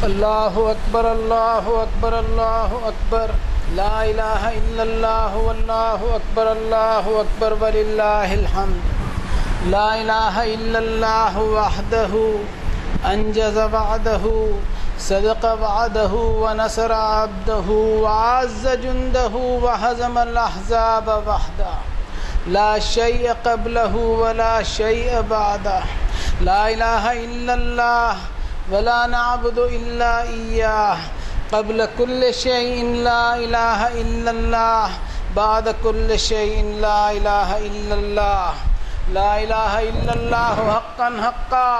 اللہ اکبر اللہ اکبر اللہ اکبر لا الہ الا اللہ واللہ اکبر وللہ الحمد لا الہ الا اللہ وحدہ انجز وعدہ صدق وعدہ ونصر عبدہ وعز جندہ وہزم الاحزاب وحدہ لا شیء قبلہ ولا شیء بعدہ لا الہ الا اللہ ولا نعبد الا ایاہ قبل كل شيء لا إله إلا الله بعد كل شيء لا إله إلا الله لا إله إلا الله حقا حقا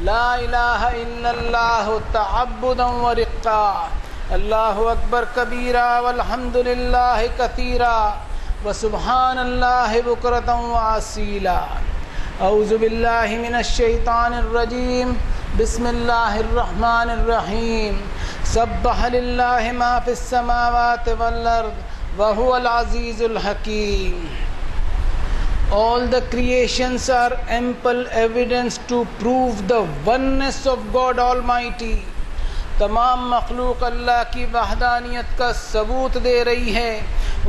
لا إله إلا الله تعبدا ورقا الله أكبر كبيرا والحمد لله كثيرا وسبحان الله بكرة وأصيلا أعوذ بالله من الشيطان الرجيم بسم الله الرحمن الرحيم سبح لله ما في السماوات والأرض وهو العزيز الحكيم. All the creations are ample evidence to prove the oneness of God Almighty. تمام مخلوق اللہ کی وحدانیت کا ثبوت دے رہی ہے.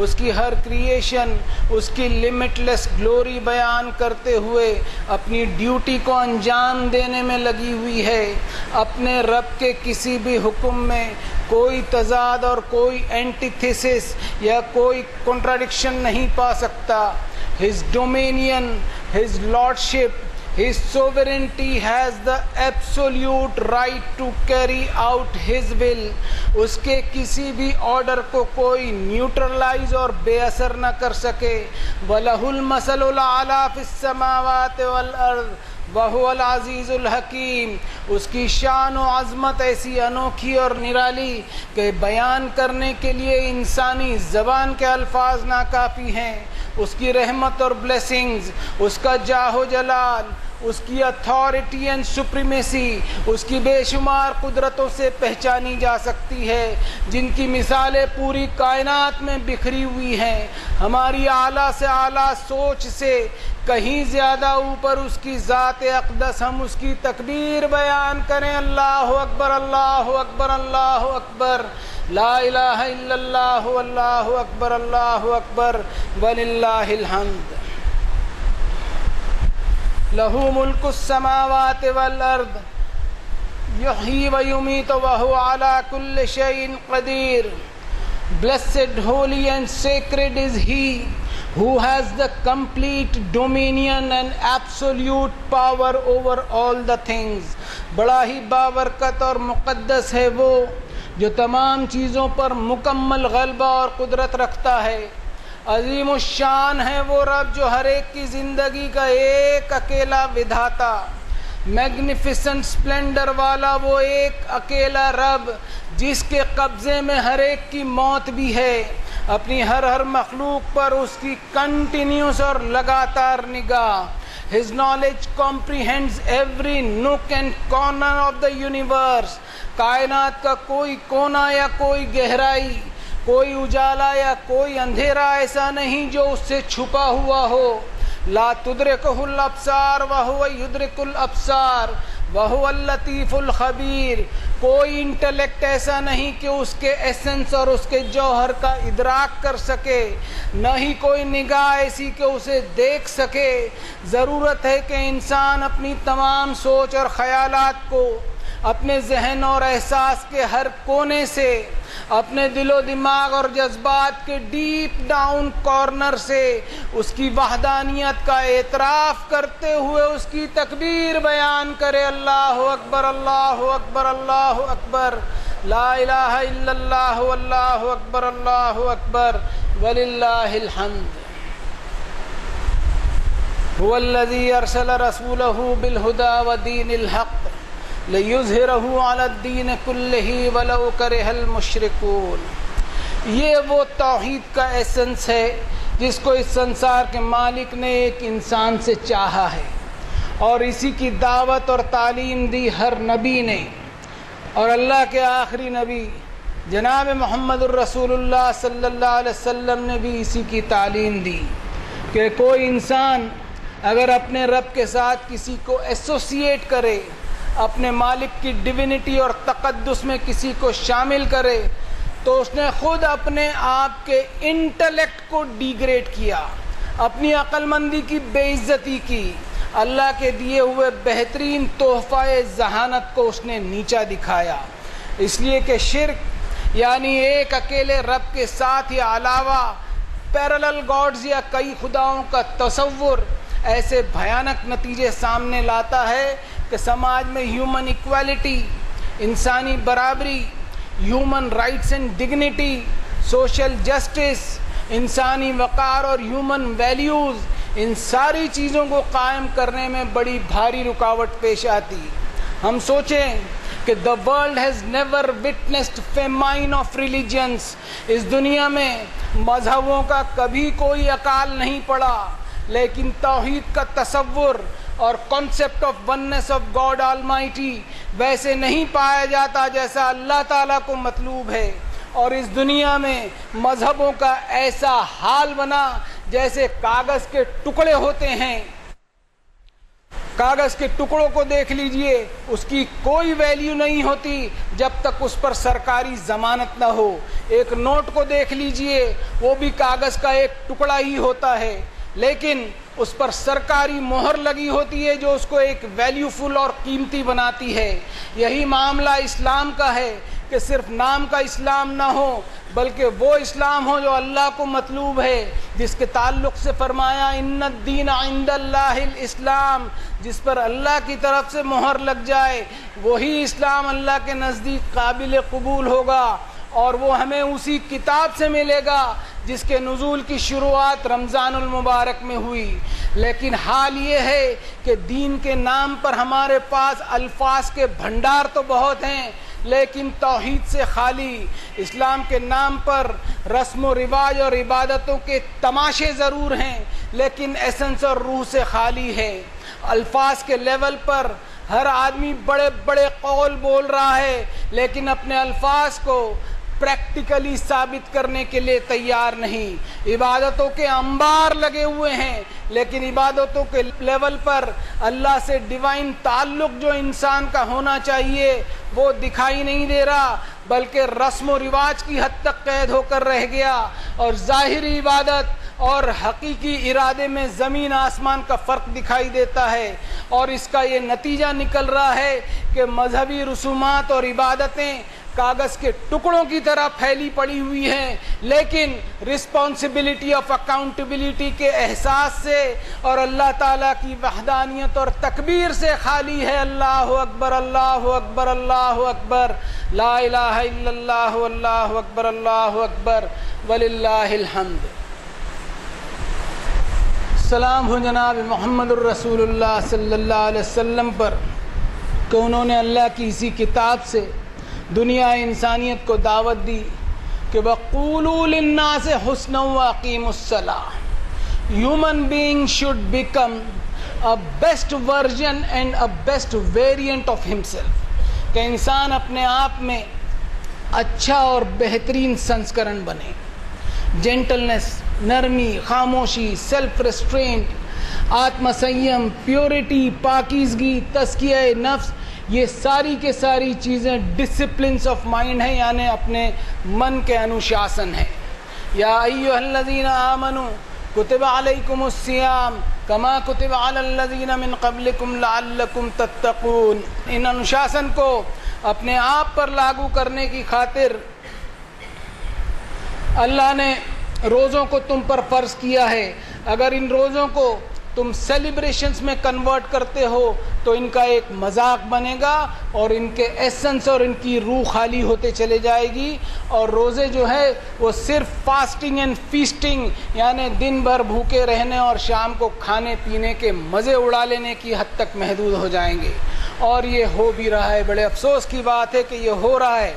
اس کی ہر کریشن اس کی لمٹ لیس گلوری بیان کرتے ہوئے اپنی ڈیوٹی کو انجام دینے میں لگی ہوئی ہے. اپنے رب کے کسی بھی حکم میں کوئی تضاد اور کوئی اینٹیتھیسس یا کوئی کنٹراڈکشن نہیں پا سکتا. His dominion, His lordship, His sovereignty has the absolute right to carry out His will. اس کے کسی بھی آرڈر کو کوئی نیوٹرلائز اور بے اثر نہ کر سکے. وَلَهُ الْمَثَلُ الْأَعْلَىٰ فِي السَّمَاوَاتِ وَالْأَرْضِ وَهُوَ الْعَزِيزُ الْحَكِيمُ. اس کی شان و عظمت ایسی انوکھی اور نرالی کہ بیان کرنے کے لیے انسانی زبان کے الفاظ ناکافی ہیں. اس کی رحمت اور بلیسنگز، اس کا جاہ و جلال، اس کی اتھارٹی اینڈ سپریمیسی اس کی بے شمار قدرتوں سے پہچانی جا سکتی ہے، جن کی مثالیں پوری کائنات میں بکھری ہوئی ہیں. ہماری اعلیٰ سے اعلیٰ سوچ سے کہیں زیادہ اوپر اس کی ذات اقدس ہم اس کی تکبیر بیان کریں. اللہ اکبر اللہ اکبر اللہ اکبر لا الہ الا اللہ واللہ اکبر وللہ الحمد. لہ ملک السماوات والارض یحیی ویمیت وہو علی کل شیء قدیر. Blessed, holy and sacred is He who has the complete dominion and absolute power over all the things. بڑا ہی بابرکت اور مقدس ہے وہ جو تمام چیزوں پر مکمل غلبہ اور قدرت رکھتا ہے. عظیم الشان ہے وہ رب جو ہر ایک کی زندگی کا ایک اکیلا ودھاتا. میگنیفیسنٹ سپلینڈر والا وہ ایک اکیلا رب جس کے قبضے میں ہر ایک کی موت بھی ہے. اپنی ہر مخلوق پر اس کی کنٹینیوس اور لگاتار نگاہ. His knowledge comprehends every nook and corner of the universe. کائنات کا کوئی کونا یا کوئی گہرائی، کوئی اجالا یا کوئی اندھیرا ایسا نہیں جو اس سے چھپا ہوا ہو. لا تدرکہ الابصار وہو یدرک الابصار وہو اللطیف الخبیر. کوئی انٹلیکٹ ایسا نہیں کہ اس کے ایسنس اور اس کے جوہر کا ادراک کر سکے، نہ ہی کوئی نگاہ ایسی کہ اسے دیکھ سکے. ضرورت ہے کہ انسان اپنی تمام سوچ اور خیالات کو اپنے ذہن اور احساس کے ہر کونے سے، اپنے دل و دماغ اور جذبات کے ڈیپ ڈاؤن کارنر سے اس کی وحدانیت کا اعتراف کرتے ہوئے اس کی تکبیر بیان کرے. اللہ اکبر اللہ اکبر اللہ اکبر لا الہ الا اللہ واللہ اکبر وللہ الحمد. هو الذی ارسل رسولہ بالہدی ودین الحق لِيُظْهِرَهُ عَلَى الدِّينِ كُلِّهِ وَلَوْ كَرِهَ الْمُشْرِكُونَ. یہ وہ توحید کا ایسنس ہے جس کو اس سنسار کے مالک نے ایک انسان سے چاہا ہے، اور اسی کی دعوت اور تعلیم دی ہر نبی نے. اور اللہ کے آخری نبی جناب محمد الرسول اللہ صلی اللہ علیہ وسلم نے بھی اسی کی تعلیم دی کہ کوئی انسان اگر اپنے رب کے ساتھ کسی کو ایسوسیٹ کرے، اپنے مالک کی ڈیوینٹی اور تقدس میں کسی کو شامل کرے تو اس نے خود اپنے آپ کے انٹلیکٹ کو ڈیگریڈ کیا، اپنی عقل مندی کی بے عزتی کی، اللہ کے دیے ہوئے بہترین تحفہ ذہانت کو اس نے نیچا دکھایا۔ اس لیے کہ شرک یعنی ایک اکیلے رب کے ساتھ یا علاوہ پیرلل گاڈز یا کئی خداؤں کا تصور ایسے بھیانک نتیجے سامنے لاتا ہے کہ سماج میں ہیومن ایکویلٹی، انسانی برابری، human rights and dignity, social justice, انسانی وقار اور ہیومن ویلیوز، ان ساری چیزوں کو قائم کرنے میں بڑی بھاری رکاوٹ پیش آتی۔ ہم سوچیں کہ the world has never witnessed famine of religions، اس دنیا میں مذہبوں کا کبھی کوئی اکال نہیں پڑا، لیکن توحید کا تصور اور concept of oneness of God Almighty ویسے نہیں پایا جاتا جیسا اللہ تعالیٰ کو مطلوب ہے، اور اس دنیا میں مذہبوں کا ایسا حال بنا جیسے کاغذ کے ٹکڑے ہوتے ہیں۔ کاغذ کے ٹکڑوں کو دیکھ لیجئے، اس کی کوئی ویلیو نہیں ہوتی جب تک اس پر سرکاری ضمانت نہ ہو۔ ایک نوٹ کو دیکھ لیجئے، وہ بھی کاغذ کا ایک ٹکڑا ہی ہوتا ہے، لیکن اس پر سرکاری مہر لگی ہوتی ہے جو اس کو ایک ویلیوفل اور قیمتی بناتی ہے۔ یہی معاملہ اسلام کا ہے کہ صرف نام کا اسلام نہ ہو بلکہ وہ اسلام ہو جو اللہ کو مطلوب ہے، جس کے تعلق سے فرمایا ان الدین عند اللہ الاسلام، جس پر اللہ کی طرف سے مہر لگ جائے وہی اسلام اللہ کے نزدیک قابل قبول ہوگا، اور وہ ہمیں اسی کتاب سے ملے گا جس کے نزول کی شروعات رمضان المبارک میں ہوئی۔ لیکن حال یہ ہے کہ دین کے نام پر ہمارے پاس الفاظ کے بھنڈار تو بہت ہیں لیکن توحید سے خالی۔ اسلام کے نام پر رسم و رواج اور عبادتوں کے تماشے ضرور ہیں لیکن ایسنس اور روح سے خالی ہے۔ الفاظ کے لیول پر ہر آدمی بڑے بڑے قول بول رہا ہے لیکن اپنے الفاظ کو پریکٹیکلی ثابت کرنے کے لیے تیار نہیں۔ عبادتوں کے انبار لگے ہوئے ہیں لیکن عبادتوں کے لیول پر اللہ سے ڈیوائن تعلق جو انسان کا ہونا چاہیے وہ دکھائی نہیں دے رہا، بلکہ رسم و رواج کی حد تک قید ہو کر رہ گیا، اور ظاہری عبادت اور حقیقی ارادے میں زمین آسمان کا فرق دکھائی دیتا ہے، اور اس کا یہ نتیجہ نکل رہا ہے کہ مذہبی رسومات اور عبادتیں کاغذ کے ٹکڑوں کی طرح پھیلی پڑی ہوئی ہیں، لیکن رسپانسبلٹی آف اکاؤنٹیبلٹی کے احساس سے اور اللہ تعالیٰ کی وحدانیت اور تکبیر سے خالی ہے۔ اللہ اکبر، اللہ اکبر، اللہ اکبر، لا الہ الا اللہ، اللہ اکبر، اللہ اکبر، وللہ الحمد۔ سلام ہو جناب محمد الرسول اللہ صلی اللہ علیہ وسلم پر کہ انہوں نے اللہ کی اسی کتاب سے دنیا انسانیت کو دعوت دی کہ وَقُولُوا لِلنَّاسِ حُسْنًا وَأَقِيمُوا الصَّلَاةَ۔ Human being should become a best version and a best variant of himself، کہ انسان اپنے آپ میں اچھا اور بہترین سنسکرن بنے۔ جینٹلنس، نرمی، خاموشی، سیلف ریسٹرینٹ، آتم سیم، پیورٹی، پاکیزگی، تزکیہ نفس، یہ ساری کے ساری چیزیں ڈسپلنس آف مائنڈ ہیں، یعنی اپنے من کے انوشاسن ہیں۔ یا ایھا الذین آمنوا کتب علیکم الصیام کما کتب علی الذین من قبلکم لعلکم تتقون۔ ان انوشاسن کو اپنے آپ پر لاگو کرنے کی خاطر اللہ نے روزوں کو تم پر فرض کیا ہے۔ اگر ان روزوں کو تم سیلیبریشنز میں کنورٹ کرتے ہو تو ان کا ایک مذاق بنے گا اور ان کے ایسنس اور ان کی روح خالی ہوتے چلے جائے گی، اور روزے جو ہے وہ صرف فاسٹنگ اینڈ فیسٹنگ یعنی دن بھر بھوکے رہنے اور شام کو کھانے پینے کے مزے اڑا لینے کی حد تک محدود ہو جائیں گے، اور یہ ہو بھی رہا ہے۔ بڑے افسوس کی بات ہے کہ یہ ہو رہا ہے،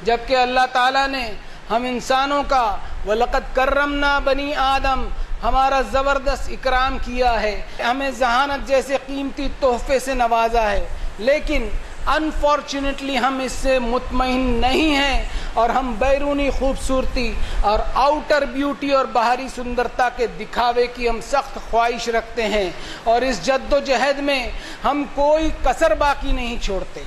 جبکہ اللہ تعالیٰ نے ہم انسانوں کا وَلَقَدْ كَرَّمْنَا بَنِي آدم ہمارا زبردست اکرام کیا ہے، ہمیں ذہانت جیسے قیمتی تحفے سے نوازا ہے، لیکن انفارچونیٹلی ہم اس سے مطمئن نہیں ہیں، اور ہم بیرونی خوبصورتی اور آؤٹر بیوٹی اور باہری سندرتا کے دکھاوے کی ہم سخت خواہش رکھتے ہیں، اور اس جد و جہد میں ہم کوئی کسر باقی نہیں چھوڑتے۔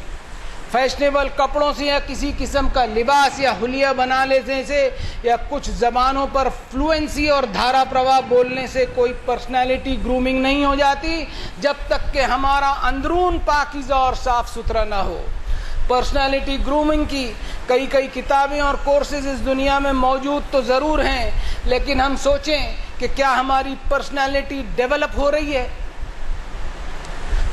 فیشنیبل کپڑوں سے یا کسی قسم کا لباس یا حلیہ بنا لینے سے یا کچھ زبانوں پر فلوئنسی اور دھارا پرواہ بولنے سے کوئی پرسنالٹی گرومنگ نہیں ہو جاتی، جب تک کہ ہمارا اندرون پاکیزہ اور صاف ستھرا نہ ہو۔ پرسنالٹی گرومنگ کی کئی کتابیں اور کورسز اس دنیا میں موجود تو ضرور ہیں، لیکن ہم سوچیں کہ کیا ہماری پرسنالٹی ڈیولپ ہو رہی ہے؟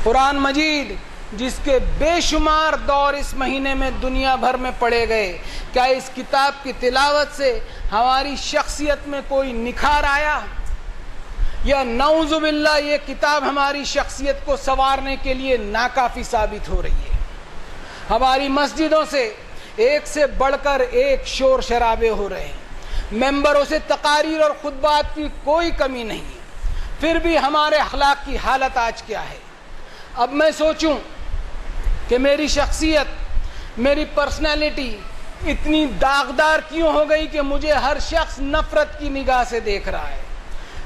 قرآن مجید جس کے بے شمار دور اس مہینے میں دنیا بھر میں پڑھے گئے، کیا اس کتاب کی تلاوت سے ہماری شخصیت میں کوئی نکھار آیا؟ یا نعوذ باللہ یہ کتاب ہماری شخصیت کو سنوارنے کے لیے ناکافی ثابت ہو رہی ہے؟ ہماری مسجدوں سے ایک سے بڑھ کر ایک شور شرابے ہو رہے ہیں، ممبروں سے تقاریر اور خطبات کی کوئی کمی نہیں، پھر بھی ہمارے اخلاق کی حالت آج کیا ہے؟ اب میں سوچوں کہ میری شخصیت، میری پرسنالٹی اتنی داغدار کیوں ہو گئی کہ مجھے ہر شخص نفرت کی نگاہ سے دیکھ رہا ہے؟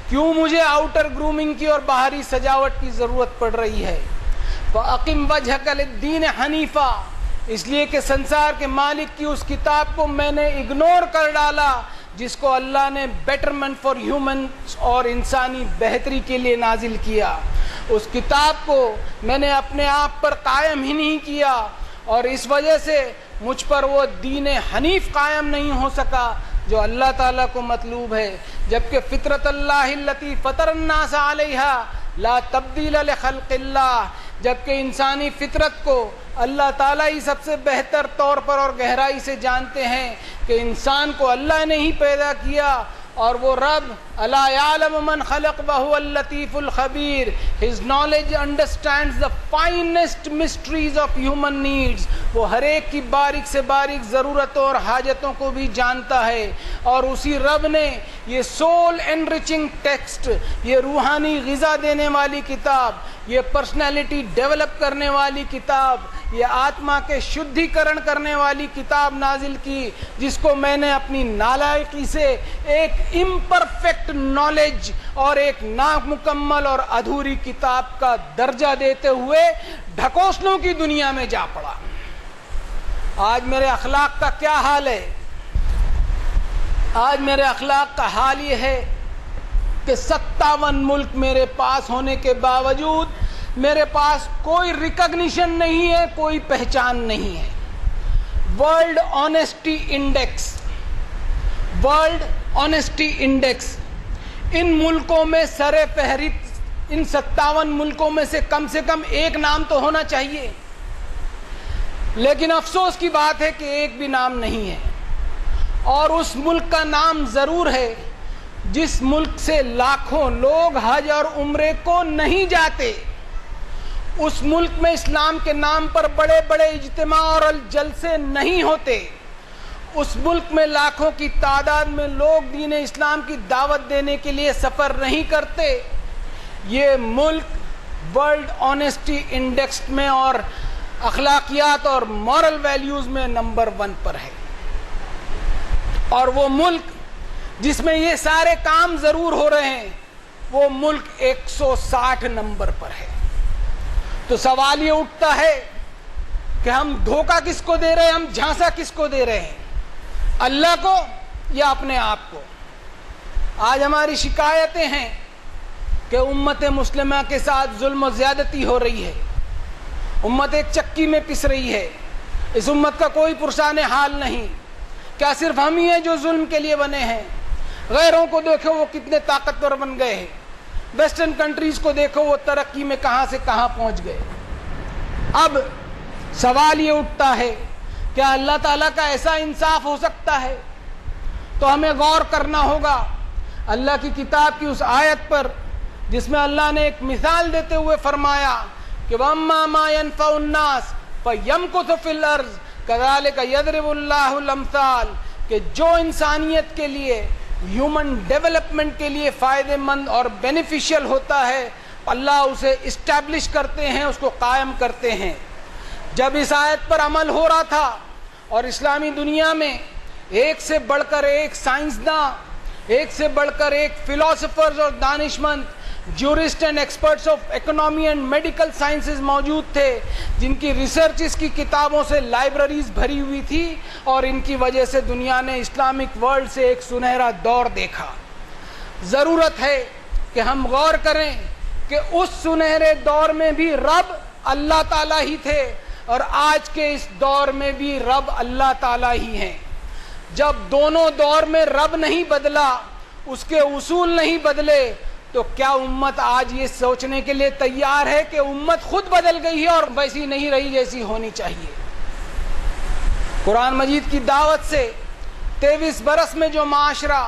کیوں مجھے آؤٹر گرومنگ کی اور باہری سجاوٹ کی ضرورت پڑ رہی ہے؟ فَأَقِمْ وَجْهَكَ لِلدِّينِ حَنِيفًا، اس لیے کہ سنسار کے مالک کی اس کتاب کو میں نے اگنور کر ڈالا جس کو اللہ نے بیٹرمنٹ فار ہیومنز اور انسانی بہتری کے لیے نازل کیا۔ اس کتاب کو میں نے اپنے آپ پر قائم ہی نہیں کیا، اور اس وجہ سے مجھ پر وہ دین حنیف قائم نہیں ہو سکا جو اللہ تعالیٰ کو مطلوب ہے، جبکہ فطرت اللہ التی فطر الناس علیہا لا تبدیل لخلق اللہ، جبکہ انسانی فطرت کو اللہ تعالیٰ ہی سب سے بہتر طور پر اور گہرائی سے جانتے ہیں کہ انسان کو اللہ نے ہی پیدا کیا، اور وہ رب الا یعلم من خلق وهو اللطیف الخبیر، his knowledge understands the finest mysteries of human needs، وہ ہر ایک کی باریک سے باریک ضرورتوں اور حاجتوں کو بھی جانتا ہے، اور اسی رب نے یہ سول انریچنگ ٹیکسٹ، یہ روحانی غذا دینے والی کتاب، یہ پرسنالٹی ڈیولپ کرنے والی کتاب، یہ آتما کے شدھی کرن کرنے والی کتاب نازل کی، جس کو میں نے اپنی نالائقی سے ایک امپرفیکٹ نالج اور ایک نامکمل اور ادھوری کتاب کا درجہ دیتے ہوئے ڈھکوسلوں کی دنیا میں جا پڑا۔ آج میرے اخلاق کا کیا حال ہے؟ آج میرے اخلاق کا حال یہ ہے کہ 57 ملک میرے پاس ہونے کے باوجود میرے پاس کوئی ریکگنیشن نہیں ہے، کوئی پہچان نہیں ہے۔ ورلڈ آنیسٹی انڈیکس ان ملکوں میں سر فہرست، ان 57 ملکوں میں سے کم ایک نام تو ہونا چاہیے، لیکن افسوس کی بات ہے کہ ایک بھی نام نہیں ہے، اور اس ملک کا نام ضرور ہے جس ملک سے لاکھوں لوگ حج اور عمرے کو نہیں جاتے۔ اس ملک میں اسلام کے نام پر بڑے بڑے اجتماع اور جلسے نہیں ہوتے۔ اس ملک میں لاکھوں کی تعداد میں لوگ دین اسلام کی دعوت دینے کے لیے سفر نہیں کرتے۔ یہ ملک ورلڈ آنیسٹی انڈیکس میں اور اخلاقیات اور مورل ویلیوز میں نمبر 1 پر ہے، اور وہ ملک جس میں یہ سارے کام ضرور ہو رہے ہیں، وہ ملک 160 نمبر پر ہے۔ تو سوال یہ اٹھتا ہے کہ ہم دھوکہ کس کو دے رہے ہیں، ہم جھانسا کس کو دے رہے ہیں، اللہ کو یا اپنے آپ کو؟ آج ہماری شکایتیں ہیں کہ امت مسلمہ کے ساتھ ظلم و زیادتی ہو رہی ہے، امت ایک چکی میں پس رہی ہے، اس امت کا کوئی پرسان حال نہیں۔ کیا صرف ہم ہی ہیں جو ظلم کے لیے بنے ہیں؟ غیروں کو دیکھو وہ کتنے طاقتور بن گئے ہیں، ویسٹرن کنٹریز کو دیکھو وہ ترقی میں کہاں سے کہاں پہنچ گئے۔ اب سوال یہ اٹھتا ہے کیا اللہ تعالیٰ کا ایسا انصاف ہو سکتا ہے؟ تو ہمیں غور کرنا ہوگا اللہ کی کتاب کی اس آیت پر جس میں اللہ نے ایک مثال دیتے ہوئے فرمایا کہ وَأَمَّا مَا يَنْفَعُ النَّاسَ فَيَمْكُثُ فِي الْأَرْضِ كَذَلِكَ يَضْرِبُ اللَّهُ الْأَمْثَالَ، کہ جو انسانیت کے لیے، ہیومن ڈیولپمنٹ کے لیے فائدہ مند اور بینیفیشل ہوتا ہے، اللہ اسے اسٹیبلش کرتے ہیں، اس کو قائم کرتے ہیں۔ جب اس آیت پر عمل ہو رہا تھا اور اسلامی دنیا میں ایک سے بڑھ کر ایک سائنسداں، ایک سے بڑھ کر ایک فلاسفرز اور دانشمند، jurist and experts of economy and medical sciences موجود تھے، جن کی ریسرچز کی کتابوں سے لائبریریز بھری ہوئی تھی، اور ان کی وجہ سے دنیا نے اسلامک ورلڈ سے ایک سنہرا دور دیکھا۔ ضرورت ہے کہ ہم غور کریں کہ اس سنہرے دور میں بھی رب اللہ تعالیٰ ہی تھے، اور آج کے اس دور میں بھی رب اللہ تعالیٰ ہی ہیں۔ جب دونوں دور میں رب نہیں بدلا، اس کے اصول نہیں بدلے، تو کیا امت آج یہ سوچنے کے لیے تیار ہے کہ امت خود بدل گئی ہے اور ویسی نہیں رہی جیسی ہونی چاہیے؟ قرآن مجید کی دعوت سے 23 برس میں جو معاشرہ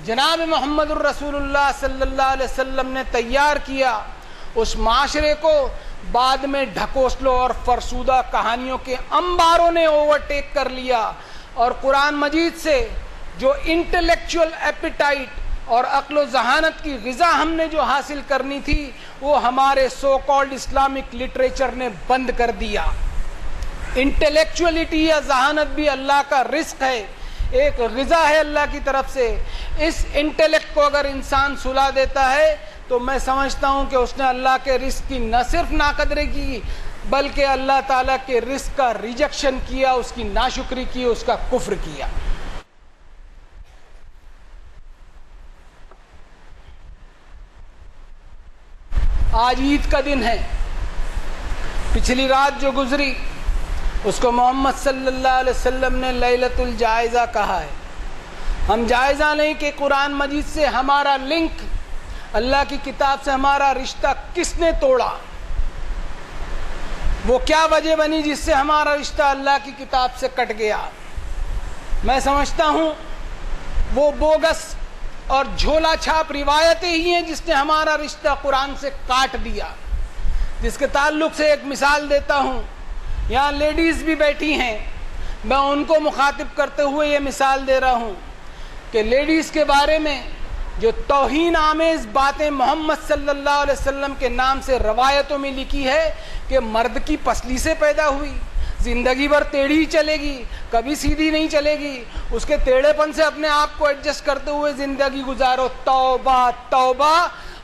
جناب محمد الرسول اللہ صلی اللہ علیہ وسلم نے تیار کیا، اس معاشرے کو بعد میں ڈھکوسلوں اور فرسودہ کہانیوں کے انباروں نے اوورٹیک کر لیا، اور قرآن مجید سے جو انٹلیکچول ایپیٹائٹ اور عقل و ذہانت کی غذا ہم نے جو حاصل کرنی تھی، وہ ہمارے سو کالڈ اسلامک لٹریچر نے بند کر دیا۔ انٹلیکچولیٹی یا ذہانت بھی اللہ کا رزق ہے، ایک غذا ہے اللہ کی طرف سے۔ اس انٹلیکٹ کو اگر انسان سلا دیتا ہے تو میں سمجھتا ہوں کہ اس نے اللہ کے رزق کی نہ صرف ناقدری کی، بلکہ اللہ تعالیٰ کے رزق کا ریجیکشن کیا، اس کی ناشکری کی، اس کا کفر کیا۔ آج عید کا دن ہے، پچھلی رات جو گزری اس کو محمد صلی اللہ علیہ وسلم نے لیلۃ الجائزہ کہا ہے۔ ہم جائزہ نہیں کہ قرآن مجید سے ہمارا لنک، اللہ کی کتاب سے ہمارا رشتہ کس نے توڑا، وہ کیا وجہ بنی جس سے ہمارا رشتہ اللہ کی کتاب سے کٹ گیا۔ میں سمجھتا ہوں وہ بوگس اور جھولا چھاپ روایتیں ہی ہیں جس نے ہمارا رشتہ قرآن سے کاٹ دیا۔ جس کے تعلق سے ایک مثال دیتا ہوں، یہاں لیڈیز بھی بیٹھی ہیں، میں ان کو مخاطب کرتے ہوئے یہ مثال دے رہا ہوں کہ لیڈیز کے بارے میں جو توہین آمیز باتیں محمد صلی اللہ علیہ وسلم کے نام سے روایتوں میں لکھی ہے کہ مرد کی پسلی سے پیدا ہوئی، زندگی بھر ٹیڑھی ہی چلے گی، کبھی سیدھی نہیں چلے گی، اس کے ٹیڑھے پن سے اپنے آپ کو ایڈجسٹ کرتے ہوئے زندگی گزارو۔ توبہ توبہ،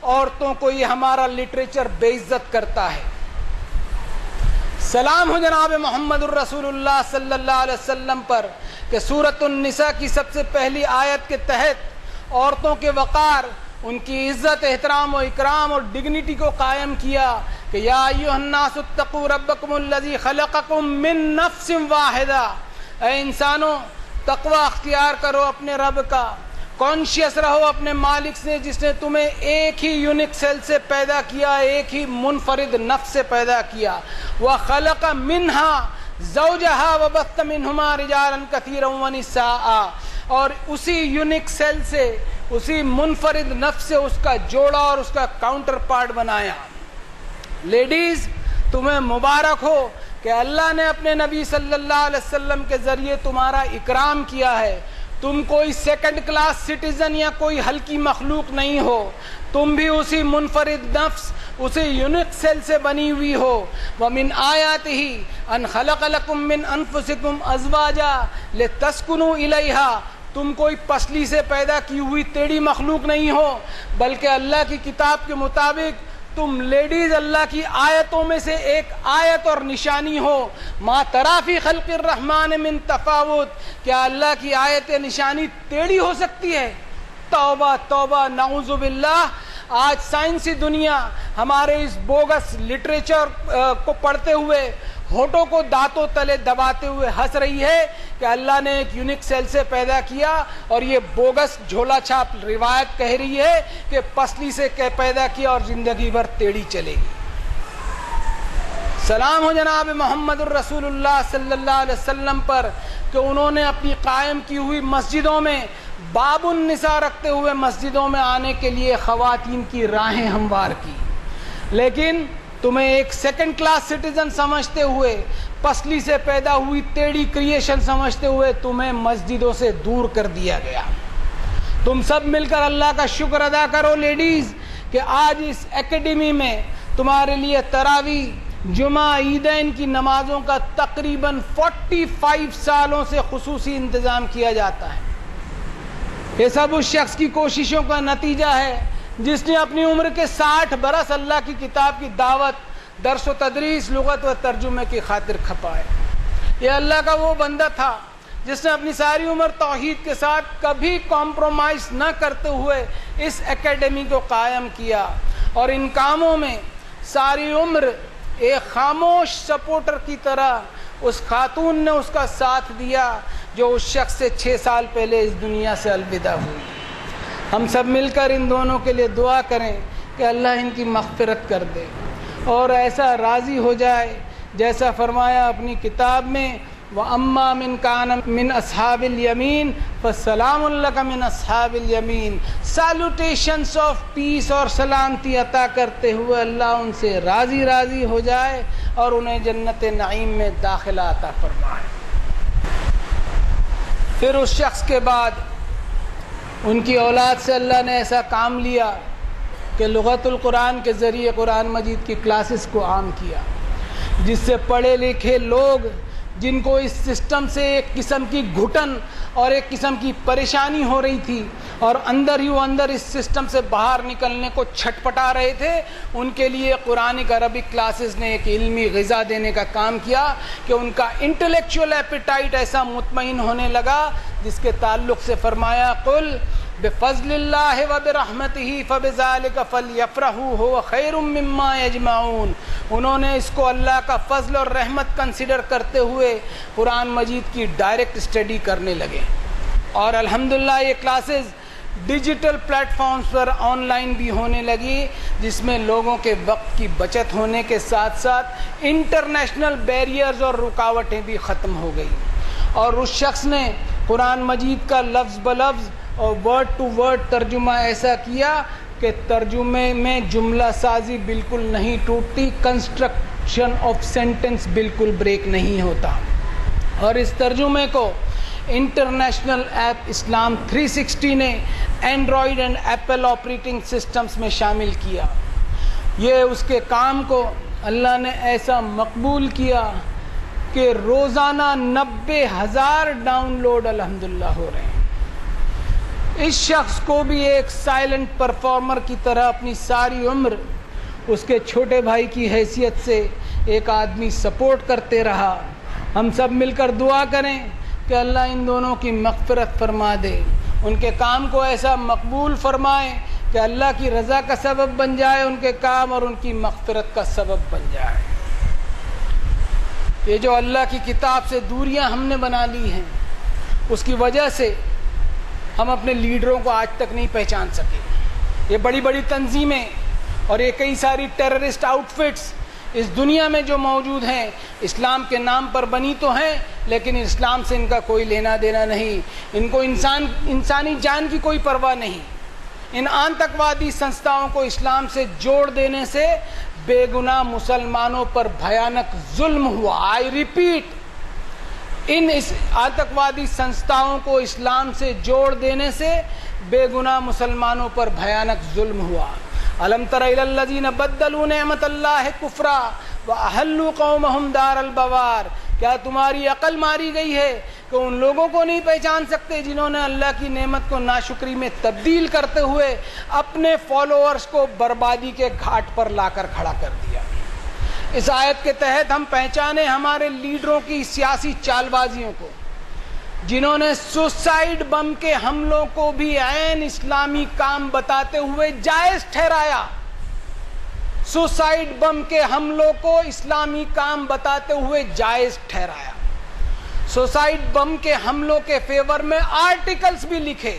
عورتوں کو یہ ہمارا لٹریچر بے عزت کرتا ہے۔ سلام ہو جناب محمد الرسول اللہ صلی اللہ علیہ وسلم پر کہ سورۃ النساء کی سب سے پہلی آیت کے تحت عورتوں کے وقار، ان کی عزت، احترام و اکرام اور ڈگنیٹی کو قائم کیا کہ یا ایھا الناس اتقوا ربکم الذی خلقکم من نفس واحدہ، اے انسانوں تقوی اختیار کرو اپنے رب کا، کانشیس رہو اپنے مالک سے جس نے تمہیں ایک ہی یونک سیل سے پیدا کیا، ایک ہی منفرد نفس سے پیدا کیا۔ وَخَلَقَ مِنْهَا زَوْجَهَا وَبَثَّ مِنْهُمَا رِجَالًا كَثِيرًا وَنِسَاءً، اور اسی یونک سیل سے، اسی منفرد نفس سے اس کا جوڑا اور اس کا کاؤنٹر پارٹ بنایا۔ لیڈیز تمہیں مبارک ہو کہ اللہ نے اپنے نبی صلی اللہ علیہ وسلم کے ذریعے تمہارا اکرام کیا ہے۔ تم کوئی سیکنڈ کلاس سٹیزن یا کوئی ہلکی مخلوق نہیں ہو، تم بھی اسی منفرد نفس، اسی یونک سیل سے بنی ہوئی ہو۔ وَمِنْ آیَاتِهِ أَنْ خَلَقَ لَكُم مِّنْ أَنفُسِكُمْ أَزْوَاجًا لِتَسْكُنُوا إِلَيْهَا، تم کوئی پسلی سے پیدا کی ہوئی ٹیڑھی مخلوق نہیں ہو، بلکہ اللہ کی کتاب کے مطابق تم لیڈیز اللہ کی آیتوں میں سے ایک آیت اور نشانی ہو۔ ما تری فی خلق الرحمن من تفاوت، کیا اللہ کی آیت نشانی ٹیڑھی ہو سکتی ہے؟ توبہ توبہ، نعوذ باللہ۔ آج سائنسی دنیا ہمارے اس بوگس لٹریچر کو پڑھتے ہوئے ہونٹوں کو دانتوں تلے دباتے ہوئے ہنس رہی ہے کہ اللہ نے ایک یونک سیل سے پیدا کیا، اور یہ بوگس جھولا چھاپ روایت کہہ رہی ہے کہ پسلی سے پیدا کیا اور زندگی بھر ٹیڑھی چلے گی۔ سلام ہو جناب محمد الرسول اللہ صلی اللہ علیہ وسلم پر کہ انہوں نے اپنی قائم کی ہوئی مسجدوں میں باب النساء رکھتے ہوئے مسجدوں میں آنے کے لیے خواتین کی راہیں ہموار کی، لیکن تمہیں ایک سیکنڈ کلاس سٹیزن سمجھتے ہوئے، پسلی سے پیدا ہوئی ٹیڑھی کریشن سمجھتے ہوئے تمہیں مسجدوں سے دور کر دیا گیا۔ تم سب مل کر اللہ کا شکر ادا کرو لیڈیز کہ آج اس اکیڈمی میں تمہارے لیے تراویح، جمعہ عیدین کی نمازوں کا تقریباً 45 سالوں سے خصوصی انتظام کیا جاتا ہے۔ یہ سب اس شخص کی کوششوں کا نتیجہ ہے جس نے اپنی عمر کے 60 برس اللہ کی کتاب کی دعوت، درس و تدریس، لغت و ترجمے کی خاطر کھپائے۔ یہ اللہ کا وہ بندہ تھا جس نے اپنی ساری عمر توحید کے ساتھ کبھی کمپرومائز نہ کرتے ہوئے اس اکیڈمی کو قائم کیا، اور ان کاموں میں ساری عمر ایک خاموش سپورٹر کی طرح اس خاتون نے اس کا ساتھ دیا جو اس شخص سے 6 سال پہلے اس دنیا سے الوداع ہوئی۔ ہم سب مل کر ان دونوں کے لیے دعا کریں کہ اللہ ان کی مغفرت کر دے اور ایسا راضی ہو جائے جیسا فرمایا اپنی کتاب میں، وَأَمَّا مِنْ كَانَ مِنْ أَصْحَابِ الْيَمِينَ فَالسَّلَامٌ لَكَ مِنْ أَصْحَابِ الْيَمِينَ۔ سیلوٹیشنز آف پیس اور سلامتی عطا کرتے ہوئے اللہ ان سے راضی ہو جائے اور انہیں جنت نعیم میں داخلہ عطا فرمائے۔ پھر اس شخص کے بعد ان کی اولاد سے اللہ نے ایسا کام لیا کہ لغت القرآن کے ذریعے قرآن مجید کی کلاسز کو عام کیا، جس سے پڑھے لکھے لوگ جن کو اس سسٹم سے ایک قسم کی گھٹن اور ایک قسم کی پریشانی ہو رہی تھی اور اندر اس سسٹم سے باہر نکلنے کو چھٹپٹا رہے تھے، ان کے لیے قرآنک عربک کلاسز نے ایک علمی غذا دینے کا کام کیا کہ ان کا انٹلیکچوئل ایپیٹائٹ ایسا مطمئن ہونے لگا، جس کے تعلق سے فرمایا قل بفضل اللہ وبرحمتہ فبذلک فلیفرحوا ھو خیر مما یجمعون۔ انہوں نے اس کو اللہ کا فضل اور رحمت کنسیڈر کرتے ہوئے قرآن مجید کی ڈائریکٹ اسٹڈی کرنے لگے، اور الحمدللہ یہ classes digital platforms online لائن بھی ہونے لگی، جس میں لوگوں کے وقت کی بچت ہونے کے ساتھ ساتھ انٹرنیشنل بیریئرز اور رکاوٹیں بھی ختم ہو گئی، اور اس شخص نے قرآن مجید کا لفظ بلفظ اور ورڈ ٹو ورڈ ترجمہ ایسا کیا کہ ترجمے میں جملہ سازی بالکل نہیں ٹوٹتی، کنسٹرکشن آف سینٹنس بالکل بریک نہیں ہوتا، اور اس ترجمے کو انٹرنیشنل ایپ اسلام 360 نے Android and apple operating systems میں شامل کیا۔ یہ اس کے کام کو اللہ نے ایسا مقبول کیا کہ روزانہ 90,000 ڈاؤن لوڈ الحمدللہ ہو رہے ہیں۔ اس شخص کو بھی ایک سائلنٹ پرفارمر کی طرح اپنی ساری عمر اس کے چھوٹے بھائی کی حیثیت سے ایک آدمی سپورٹ کرتے رہا۔ ہم سب مل کر دعا کریں کہ اللہ ان دونوں کی مغفرت فرما دے، ان کے کام کو ایسا مقبول فرمائے کہ اللہ کی رضا کا سبب بن جائے ان کے کام، اور ان کی مغفرت کا سبب بن جائے۔ یہ جو اللہ کی کتاب سے دوریاں ہم نے بنا لی ہیں، اس کی وجہ سے ہم اپنے لیڈروں کو آج تک نہیں پہچان سکے۔ یہ بڑی بڑی تنظیمیں اور یہ کئی ساری ٹیررسٹ آؤٹ فٹس اس دنیا میں جو موجود ہیں، اسلام کے نام پر بنی تو ہیں، لیکن اسلام سے ان کا کوئی لینا دینا نہیں، ان کو انسانی جان کی کوئی پرواہ نہیں۔ ان آتنکوادی سنستھاؤں کو اسلام سے جوڑ دینے سے بے گناہ مسلمانوں پر بھیانک ظلم ہوا۔ آئی ریپیٹ، ان آتنکوادی سنستھاؤں کو اسلام سے جوڑ دینے سے بے گناہ مسلمانوں پر بھیانک ظلم ہوا۔ الم تر الی الذین بدلوا نعمت اللہ کفرا واحلوا قومہم دار البوار۔ کیا تمہاری عقل ماری گئی ہے کہ ان لوگوں کو نہیں پہچان سکتے جنہوں نے اللہ کی نعمت کو ناشکری میں تبدیل کرتے ہوئے اپنے فالوورز کو بربادی کے گھاٹ پر لا کر کھڑا کر دیا۔ اس آیت کے تحت ہم پہچانے ہمارے لیڈروں کی سیاسی چال بازیوں کو، جنہوں نے سوسائڈ بم کے حملوں کو بھی عین اسلامی کام بتاتے ہوئے جائز ٹھہرایا۔ سوسائڈ بم کے حملوں کو اسلامی کام بتاتے ہوئے جائز ٹھہرایا۔ سوسائڈ بم کے حملوں کے فیور میں آرٹیکلز بھی لکھے۔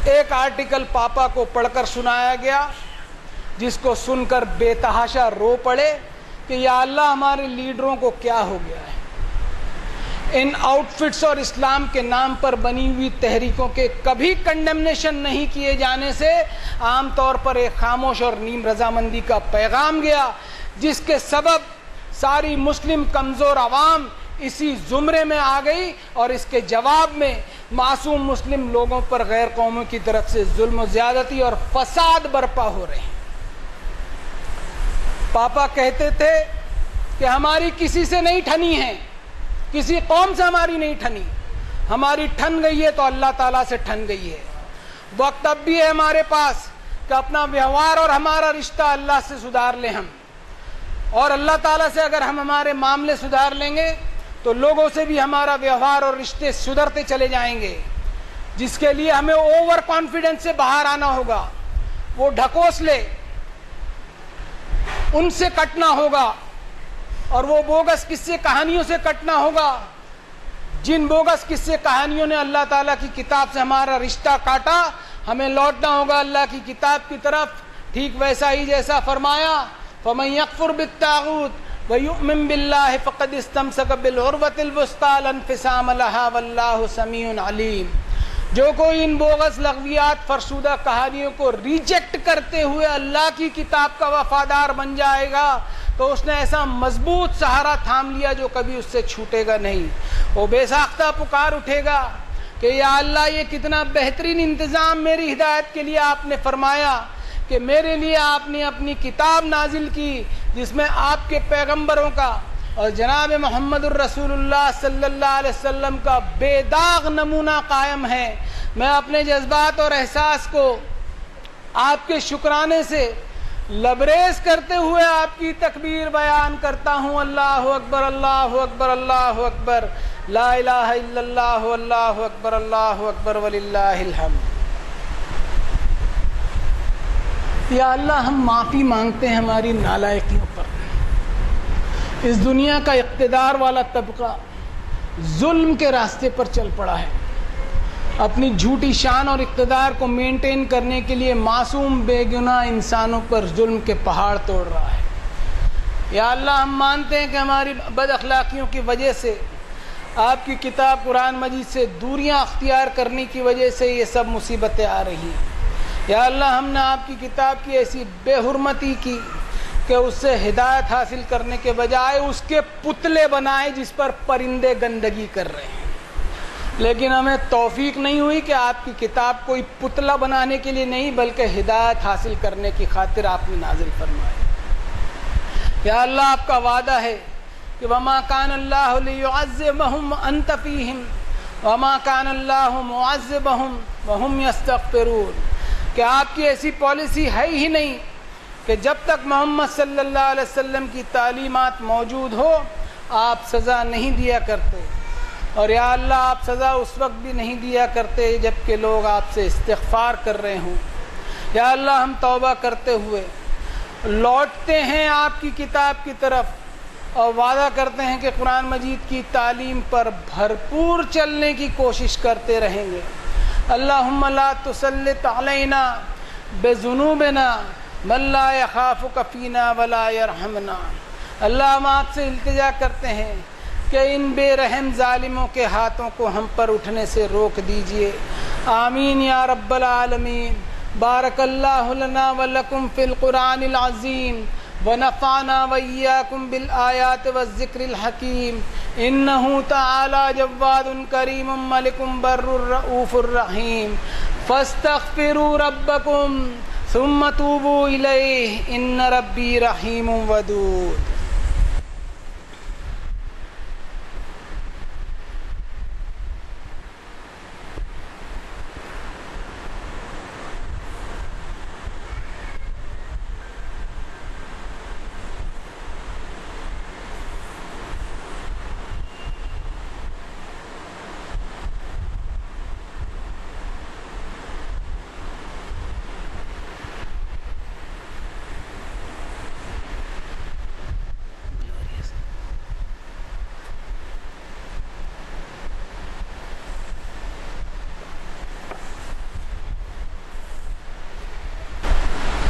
ایک آرٹیکل پاپا کو پڑھ کر سنایا گیا، جس کو سن کر بے تحاشا رو پڑے کہ یا اللہ ہمارے لیڈروں کو کیا ہو گیا ہے۔ ان آؤٹ فٹس اور اسلام کے نام پر بنی ہوئی تحریکوں کے کبھی کنڈمنیشن نہیں کیے جانے سے عام طور پر ایک خاموش اور نیم رضامندی کا پیغام گیا، جس کے سبب ساری مسلم کمزور عوام اسی زمرے میں آ گئی، اور اس کے جواب میں معصوم مسلم لوگوں پر غیر قوموں کی طرف سے ظلم و زیادتی اور فساد برپا ہو رہے ہیں۔ پاپا کہتے تھے کہ ہماری کسی سے نہیں ٹھنی ہے، کسی قوم سے ہماری نہیں ٹھنی، ہماری ٹھن گئی ہے تو اللہ تعالیٰ سے ٹھن گئی ہے۔ وقت اب بھی ہے ہمارے پاس کہ اپنا ویوہار اور ہمارا رشتہ اللہ سے سدھار لیں ہم، اور اللہ تعالیٰ سے اگر ہم ہمارے معاملے سدھار لیں گے تو لوگوں سے بھی ہمارا ویوہار اور رشتے سدھرتے چلے جائیں گے، جس کے لیے ہمیں اوور کانفیڈنس سے باہر آنا ہوگا۔ وہ ڈھکوسلے ان سے کٹنا ہوگا، اور وہ بوگس قصے کہانیوں سے کٹنا ہوگا جن بوگس قصے کہانیوں نے اللہ تعالیٰ کی کتاب سے ہمارا رشتہ کاٹا۔ ہمیں لوٹنا ہوگا اللہ کی کتاب کی طرف، ٹھیک ویسا ہی جیسا فرمایا فَمَن يَكْفُرْ بِالطَّاغُوتِ وَيُؤْمِن بِاللَّهِ فَقَدِ اسْتَمْسَكَ بِالْعُرْوَةِ الْوُثْقَىٰ لَا انفِصَامَ لَهَا وَاللَّهُ سَمِيعٌ عَلِيمٌ۔ جو کوئی ان بوگس لغویات فرسودہ کہانیوں کو ریجیکٹ کرتے ہوئے اللہ کی کتاب کا وفادار بن جائے گا تو اس نے ایسا مضبوط سہارا تھام لیا جو کبھی اس سے چھوٹے گا نہیں۔ وہ بے ساختہ پکار اٹھے گا کہ یا اللہ یہ کتنا بہترین انتظام میری ہدایت کے لیے آپ نے فرمایا کہ میرے لیے آپ نے اپنی کتاب نازل کی جس میں آپ کے پیغمبروں کا اور جناب محمد الرسول اللہ صلی اللہ علیہ وسلم کا بے داغ نمونہ قائم ہے۔ میں اپنے جذبات اور احساس کو آپ کے شکرانے سے لبریز کرتے ہوئے آپ کی تکبیر بیان کرتا ہوں۔ اللہ اکبر، اللہ اکبر، اللہ اکبر، لا الہ الا اللہ، اللہ اکبر، اللہ اکبر وللہ الحمد۔ یا اللہ ہم معافی مانگتے ہیں ہماری نالائقیوں پر۔ اس دنیا کا اقتدار والا طبقہ ظلم کے راستے پر چل پڑا ہے، اپنی جھوٹی شان اور اقتدار کو مینٹین کرنے کے لیے معصوم بے گناہ انسانوں پر ظلم کے پہاڑ توڑ رہا ہے۔ یا اللہ ہم مانتے ہیں کہ ہماری بد اخلاقیوں کی وجہ سے، آپ کی کتاب قرآن مجید سے دوریاں اختیار کرنے کی وجہ سے یہ سب مصیبتیں آ رہی ہیں۔ یا اللہ ہم نے آپ کی کتاب کی ایسی بے حرمتی کی کہ اس سے ہدایت حاصل کرنے کے بجائے اس کے پتلے بنائے جس پر پرندے گندگی کر رہے ہیں، لیکن ہمیں توفیق نہیں ہوئی کہ آپ کی کتاب کوئی پتلا بنانے کے لیے نہیں بلکہ ہدایت حاصل کرنے کی خاطر آپ نے نازل فرمائی۔ یا اللہ آپ کا وعدہ ہے کہ وما کان اللہ لیعذبہم وانت فیہم وما کان اللہ معذبہم وہم یستغفرون، کہ آپ کی ایسی پالیسی ہے ہی نہیں کہ جب تک محمد صلی اللہ علیہ وسلم کی تعلیمات موجود ہو آپ سزا نہیں دیا کرتے، اور یا اللہ آپ سزا اس وقت بھی نہیں دیا کرتے جب کہ لوگ آپ سے استغفار کر رہے ہوں۔ یا اللہ ہم توبہ کرتے ہوئے لوٹتے ہیں آپ کی کتاب کی طرف اور وعدہ کرتے ہیں کہ قرآن مجید کی تعلیم پر بھرپور چلنے کی کوشش کرتے رہیں گے۔ اللہم لا تسلط علینا بذنوبنا من لا یخافک فینا ولا یرحمنا۔ اللہ ہم آپ سے التجا کرتے ہیں کہ ان بے رحم ظالموں کے ہاتھوں کو ہم پر اٹھنے سے روک دیجئے۔ آمین یا رب العالمین۔ بارک اللہ لنا ولکم فی القرآن العظیم ونفعنا وإیاکم بالآیات والذکر الحکیم۔ انہ تعالی جواد کریم ملک بر رؤوف الرحیم۔ فاستغفروا ربکم ثم توبوا الیہ ان ربی رحیم ودود۔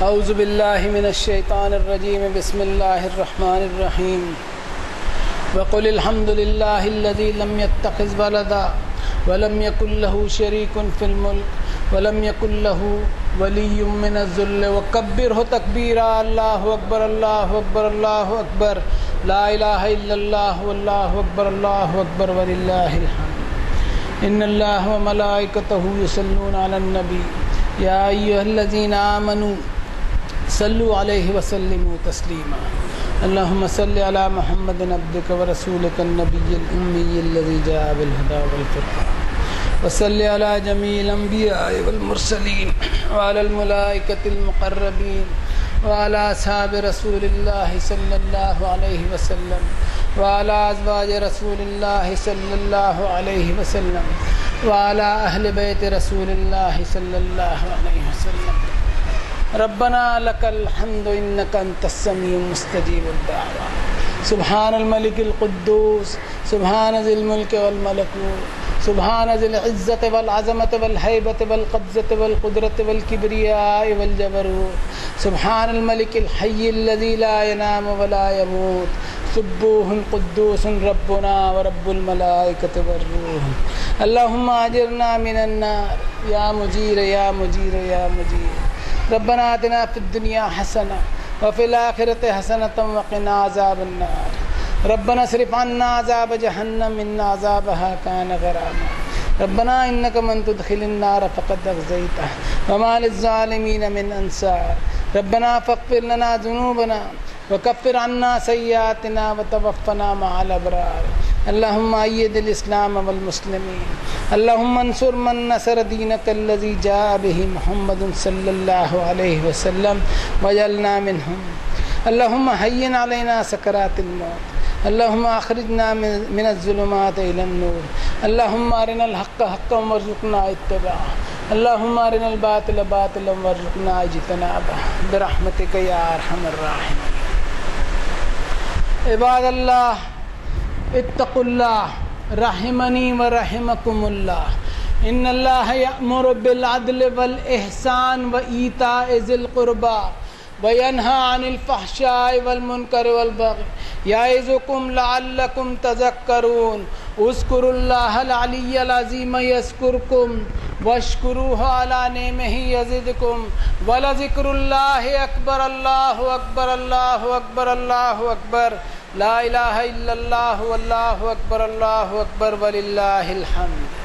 اعوذ باللہ من الشیطان الرجیم بسم اللہ الرحمن الرحیم۔ وقل الحمد للہ الذی لم يتخذ ولدا ولم یکن له شریک فی الملک ولم یکن له ولی من الذل وکبرہ تکبیرا۔ اللہ اکبر، اللہ اکبر، اللہ اکبر، لا الہ الا اللہ، واللہ اکبر، اللہ اکبر وللہ الحمد۔ ان اللہ وملائکتہ یصلون علی النبی یا ایھا الذین آمنوا صلوا علیہ وسلموا تسلیما اللهم صل على محمد عبدك ورسولك النبي الأمي الذي جاء بالهدى والفرقان وصل على جميع الأنبياء والمرسلين وعلى الملائكة المقربين وعلى أصحاب رسول الله صلى الله عليه وسلم وعلى أزواج رسول الله صلى الله عليه وسلم وعلى أهل بيت رسول الله صلى الله عليه وسلم ربنا لك الحمد إنك أنت السميع المستجيب الدعوات سبحان الملك القدوس سبحان ذي الملك والملكوت سبحان ذي العزة والعظمة والهيبة والقبضة والقدرة والكبرياء والجبروت سبحان الملك الحي الذي لا ينام ولا يموت سبوح قدوس ربنا ورب الملائكة والروح اللهم أجرنا من النار يا مجير يا مجير يا مجير ربنا آتنا في الدنيا حسنة وفي الآخرة حسنة وقنا عذاب النار ربنا اصرف عنا عذاب جهنم إن عذابها كان غراما ربنا إنك من تدخل النار فقد أخزيته وما للظالمين من أنصار ربنا فاغفر لنا ذنوبنا وكفر عنا سيئاتنا وتوفنا مع الأبرار اللهم أيد الإسلام والمسلمين اللهم انصر من نصر دينك الذي جاء به محمد صلى الله عليه وسلم واجعلنا منهم اللهم هين علينا سكرات الموت اللهم أخرجنا من الظلمات إلى النور اللهم أرنا الحق حقا وارزقنا اتباعه اللهم أرنا الباطل باطلا وارزقنا اجتنابه برحمتك يا أرحم الراحمين عباد اللہ اتقوا اللہ رحمنی ورحمکم اللہ ان اللہ یأمر بالعدل والإحسان وإیتاء ذی القربى وینہی عن الفحشاء والمنکر والبغی یعظکم لعلکم تذکرون اذکروا اللہ العلی العظیم یذکرکم واشکروہ علی نعمہ یزدکم ولذکر اللہ اکبر اللہ اکبر اللہ اکبر اللہ اکبر لا الہ الا اللہ واللہ اکبر وللہ الحمد